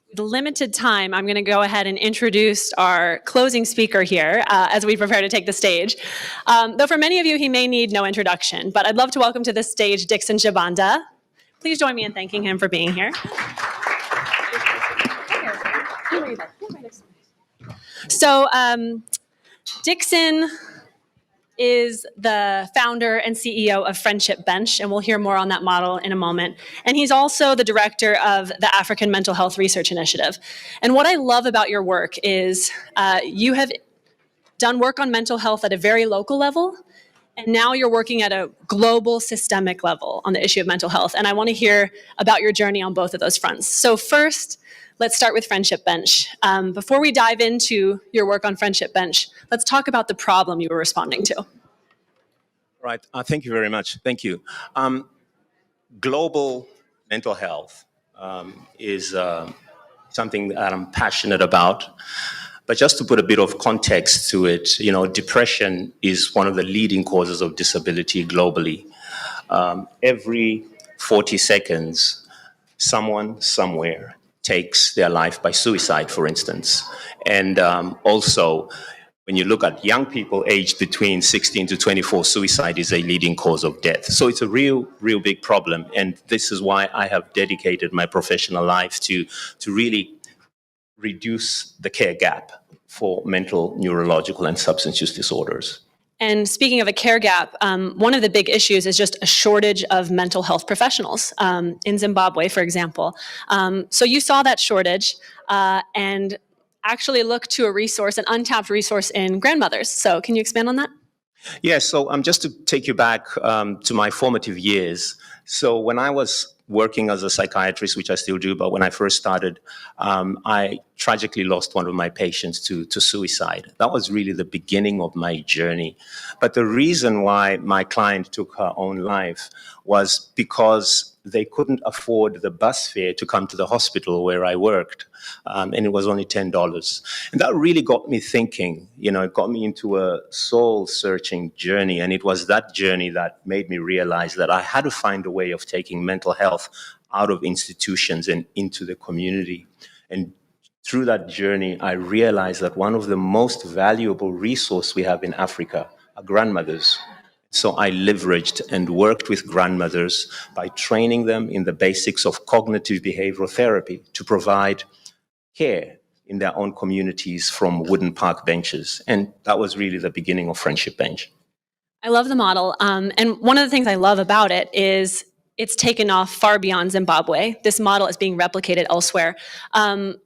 With limited time, I'm going to go ahead and introduce our closing speaker here as we prepare to take the stage. Though for many of you, he may need no introduction, but I'd love to welcome to the stage Dixon Chibanda. Please join me in thanking him for being here. So Dixon is the founder and CEO of Friendship Bench, and we'll hear more on that model in a moment. And he's also the director of the African Mental Health Research Initiative. And what I love about your work is you have done work on mental health at a very local level, and now you're working at a global systemic level on the issue of mental health. And I want to hear about your journey on both of those fronts. So first, let's start with Friendship Bench. Before we dive into your work on Friendship Bench, let's talk about the problem you were responding to. Right. Thank you very much. Thank you. Global mental health is something that I'm passionate about. But just to put a bit of context to it, depression is one of the leading causes of disability globally. Every 40 seconds, someone somewhere takes their life by suicide, for instance. And also, when you look at young people aged between 16 to 24, suicide is a leading cause of death. So it's a real big problem. And this is why I have dedicated my professional life to really reduce the care gap for mental, neurological, and substance use disorders. And speaking of a care gap, one of the big issues is just a shortage of mental health professionals in Zimbabwe, for example. So you saw that shortage and actually looked to a resource, an untapped resource in grandmothers. So can you expand on that? Yeah, so just to take you back to my formative years. So when I was working as a psychiatrist, which I still do, but when I first started, I tragically lost one of my patients to suicide. That was really the beginning of my journey. But the reason why my client took her own life was because they couldn't afford the bus fare to come to the hospital where I worked. And it was only $10. And that really got me thinking, it got me into a soul-searching journey. And it was that journey that made me realize that I had to find a way of taking mental health out of institutions and into the community. And through that journey, I realized that one of the most valuable resources we have in Africa are grandmothers. So I leveraged and worked with grandmothers by training them in the basics of cognitive behavioral therapy to provide care in their own communities from wooden park benches. And that was really the beginning of Friendship Bench. I love the model. And one of the things I love about it is it's taken off far beyond Zimbabwe. This model is being replicated elsewhere.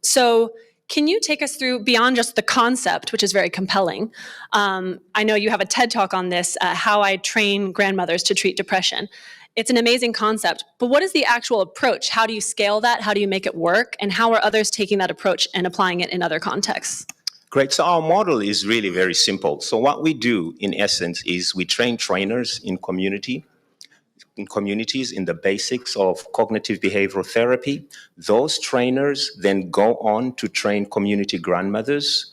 So can you take us through beyond just the concept, which is very compelling? I know you have a TED Talk on this, how I train grandmothers to treat depression. It's an amazing concept, but what is the actual approach? How do you scale that? How do you make it work? And how are others taking that approach and applying it in other contexts? Great. So our model is really very simple. So what we do, in essence, is we train trainers in communities in the basics of cognitive behavioral therapy. Those trainers then go on to train community grandmothers.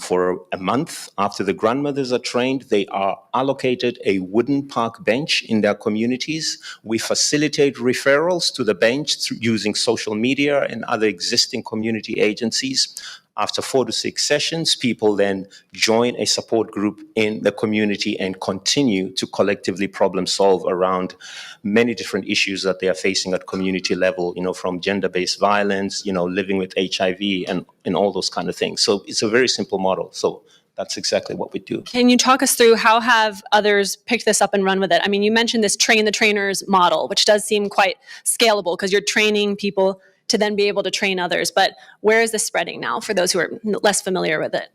For a month after the grandmothers are trained, they are allocated a wooden park bench in their communities. We facilitate referrals to the bench using social media and other existing community agencies. After 4 to 6 sessions, people then join a support group in the community and continue to collectively problem solve around many different issues that they are facing at community level, from gender-based violence, living with HIV and all those kind of things. So it's a very simple model. So that's exactly what we do. Can you talk us through how have others picked this up and run with it? I mean, you mentioned this train the trainers model, which does seem quite scalable because you're training people to then be able to train others. But where is this spreading now for those who are less familiar with it?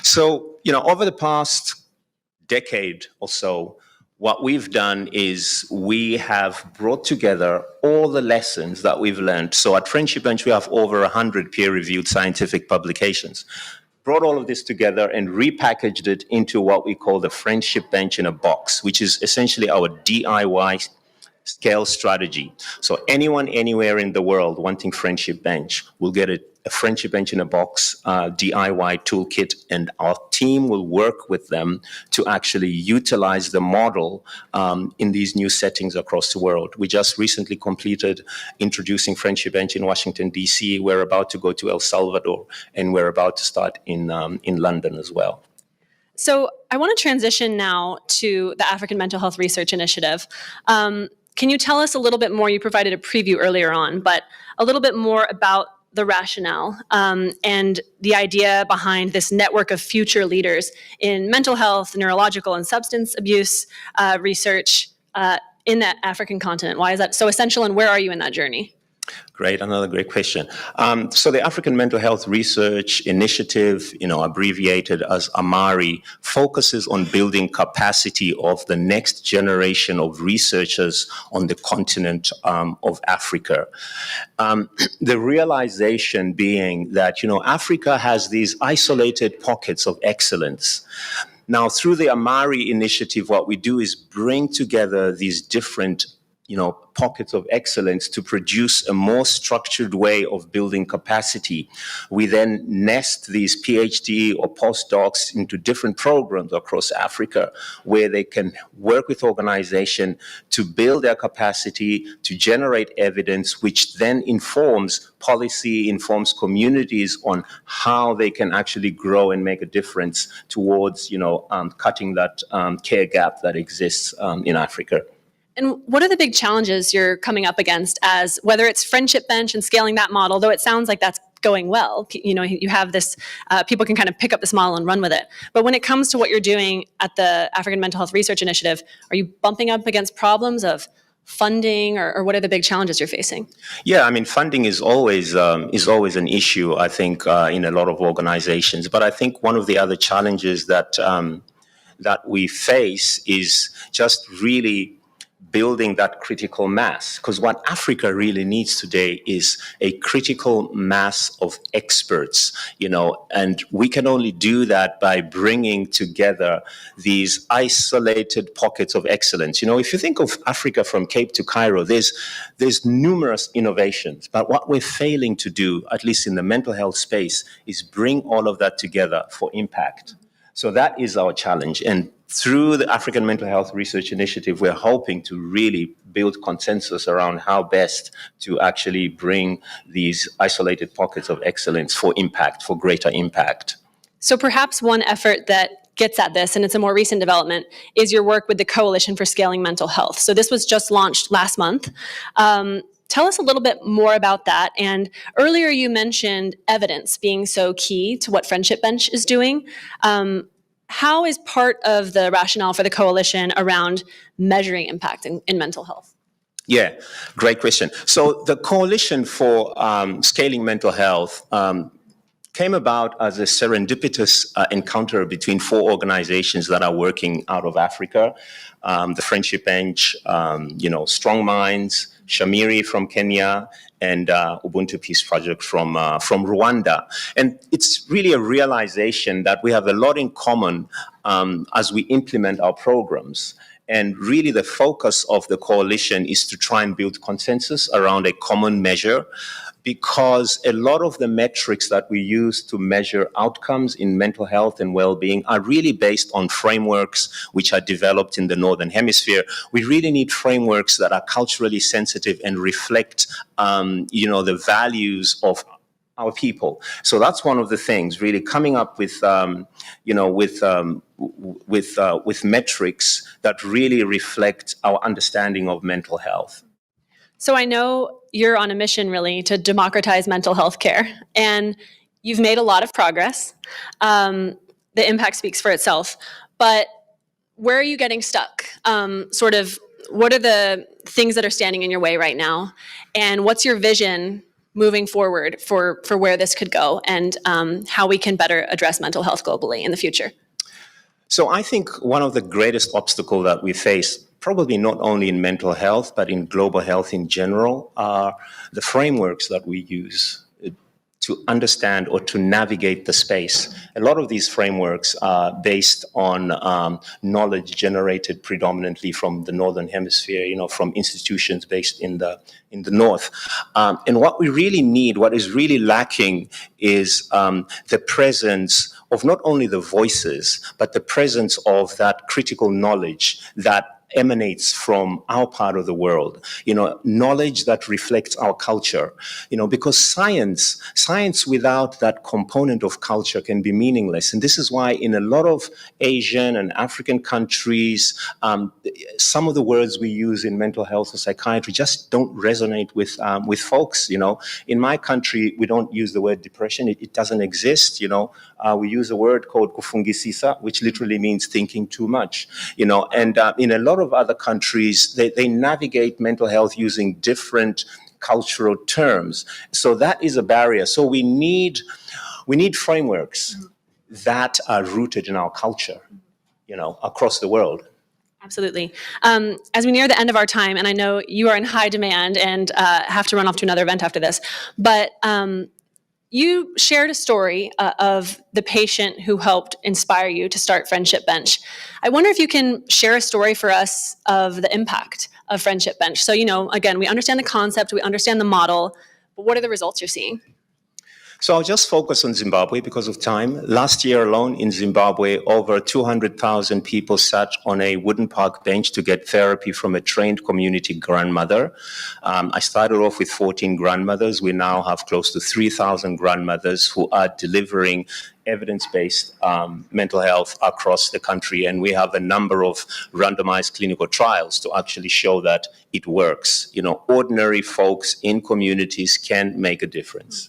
So, over the past decade or so, what we've done is we have brought together all the lessons that we've learned. So at Friendship Bench, we have over 100 peer-reviewed scientific publications. Brought all of this together and repackaged it into what we call the Friendship Bench in a box, which is essentially our DIY scale strategy. So anyone, anywhere in the world wanting Friendship Bench will get a Friendship Bench in a Box DIY toolkit, and our team will work with them to actually utilize the model in these new settings across the world. We just recently completed introducing Friendship Bench in Washington, D.C. We're about to go to El Salvador, and we're about to start in London as well. So I want to transition now to the African Mental Health Research Initiative. Can you tell us a little bit more? You provided a preview earlier on, but a little bit more about the rationale and the idea behind this network of future leaders in mental health, neurological, and substance abuse research in that African continent. Why is that so essential, and where are you in that journey? Great, another great question. So the African Mental Health Research Initiative, abbreviated as AMARI, focuses on building capacity of the next generation of researchers on the continent of Africa. The realization being that, Africa has these isolated pockets of excellence. Now, through the AMARI initiative, what we do is bring together these different pockets of excellence to produce a more structured way of building capacity. We then nest these PhD or postdocs into different programs across Africa where they can work with organizations to build their capacity, to generate evidence, which then informs policy, informs communities on how they can actually grow and make a difference towards, cutting that care gap that exists in Africa. And what are the big challenges you're coming up against as whether it's Friendship Bench and scaling that model, though it sounds like that's going well. You have this, people can kind of pick up this model and run with it. But when it comes to what you're doing at the African Mental Health Research Initiative, are you bumping up against problems of funding or what are the big challenges you're facing? Yeah, funding is always an issue, I think, in a lot of organizations. But I think one of the other challenges that we face is just really building that critical mass, because what Africa really needs today is a critical mass of experts, and we can only do that by bringing together these isolated pockets of excellence. If you think of Africa from Cape to Cairo, there's numerous innovations, but what we're failing to do, at least in the mental health space, is bring all of that together for impact. So that is our challenge. And through the African Mental Health Research Initiative, we're hoping to really build consensus around how best to actually bring these isolated pockets of excellence for impact, for greater impact. So perhaps one effort that gets at this, and it's a more recent development, is your work with the Coalition for Scaling Mental Health. So this was just launched last month. Tell us a little bit more about that. And earlier you mentioned evidence being so key to what Friendship Bench is doing. How is part of the rationale for the coalition around measuring impact in mental health? Yeah, great question. So the Coalition for Scaling Mental Health came about as a serendipitous encounter between 4 organizations that are working out of Africa. The Friendship Bench, Strong Minds, Shamiri from Kenya, and Ubuntu Peace Project from Rwanda. And it's really a realization that we have a lot in common as we implement our programs. And really the focus of the coalition is to try and build consensus around a common measure, because a lot of the metrics that we use to measure outcomes in mental health and well-being are really based on frameworks which are developed in the Northern Hemisphere. We really need frameworks that are culturally sensitive and reflect, the values of our people. So that's one of the things, really coming up with metrics that really reflect our understanding of mental health. So I know you're on a mission really to democratize mental health care, and you've made a lot of progress. The impact speaks for itself, but where are you getting stuck? What are the things that are standing in your way right now? And what's your vision moving forward for where this could go and how we can better address mental health globally in the future? So I think one of the greatest obstacles that we face, probably not only in mental health, but in global health in general, are the frameworks that we use to understand or to navigate the space. A lot of these frameworks are based on knowledge generated predominantly from the Northern Hemisphere, from institutions based in the North. And what we really need, what is really lacking, is the presence of not only the voices, but the presence of that critical knowledge that emanates from our part of the world, knowledge that reflects our culture, because science without that component of culture can be meaningless. And this is why in a lot of Asian and African countries, some of the words we use in mental health or psychiatry just don't resonate with folks. In my country, we don't use the word depression. It doesn't exist. We use a word called kufungisisa, which literally means thinking too much, and in a lot of other countries, they navigate mental health using different cultural terms. So that is a barrier. So we need frameworks that are rooted in our culture, across the world. Absolutely. As we near the end of our time, and I know you are in high demand and have to run off to another event after this, but you shared a story of the patient who helped inspire you to start Friendship Bench. I wonder if you can share a story for us of the impact of Friendship Bench. So, again, we understand the concept, we understand the model, but what are the results you're seeing? So I'll just focus on Zimbabwe because of time. Last year alone in Zimbabwe, over 200,000 people sat on a wooden park bench to get therapy from a trained community grandmother. I started off with 14 grandmothers. We now have close to 3,000 grandmothers who are delivering evidence-based mental health across the country. And we have a number of randomized clinical trials to actually show that it works. Ordinary folks in communities can make a difference.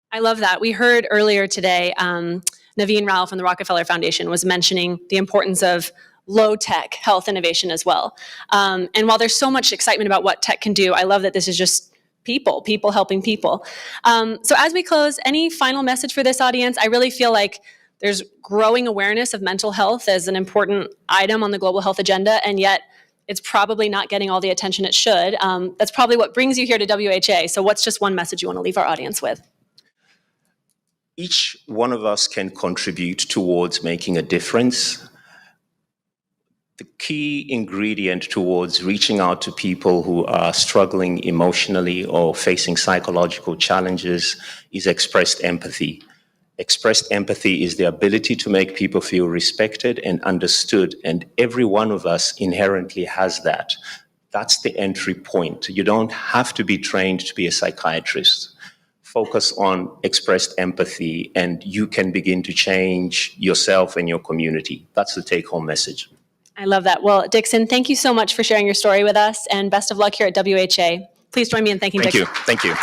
I love that. We heard earlier today, Naveen Rao from the Rockefeller Foundation was mentioning the importance of low-tech health innovation as well. And while there's so much excitement about what tech can do, I love that this is just people helping people. So as we close, any final message for this audience? I really feel like there's growing awareness of mental health as an important item on the global health agenda, and yet it's probably not getting all the attention it should. That's probably what brings you here to WHA. So what's just one message you want to leave our audience with? Each one of us can contribute towards making a difference. The key ingredient towards reaching out to people who are struggling emotionally or facing psychological challenges is expressed empathy. Expressed empathy is the ability to make people feel respected and understood, and every one of us inherently has that. That's the entry point. You don't have to be trained to be a psychiatrist. Focus on expressed empathy, and you can begin to change yourself and your community. That's the take-home message. I love that. Well, Dixon, thank you so much for sharing your story with us, and best of luck here at WHA. Please join me in thanking Dixon. Thank you.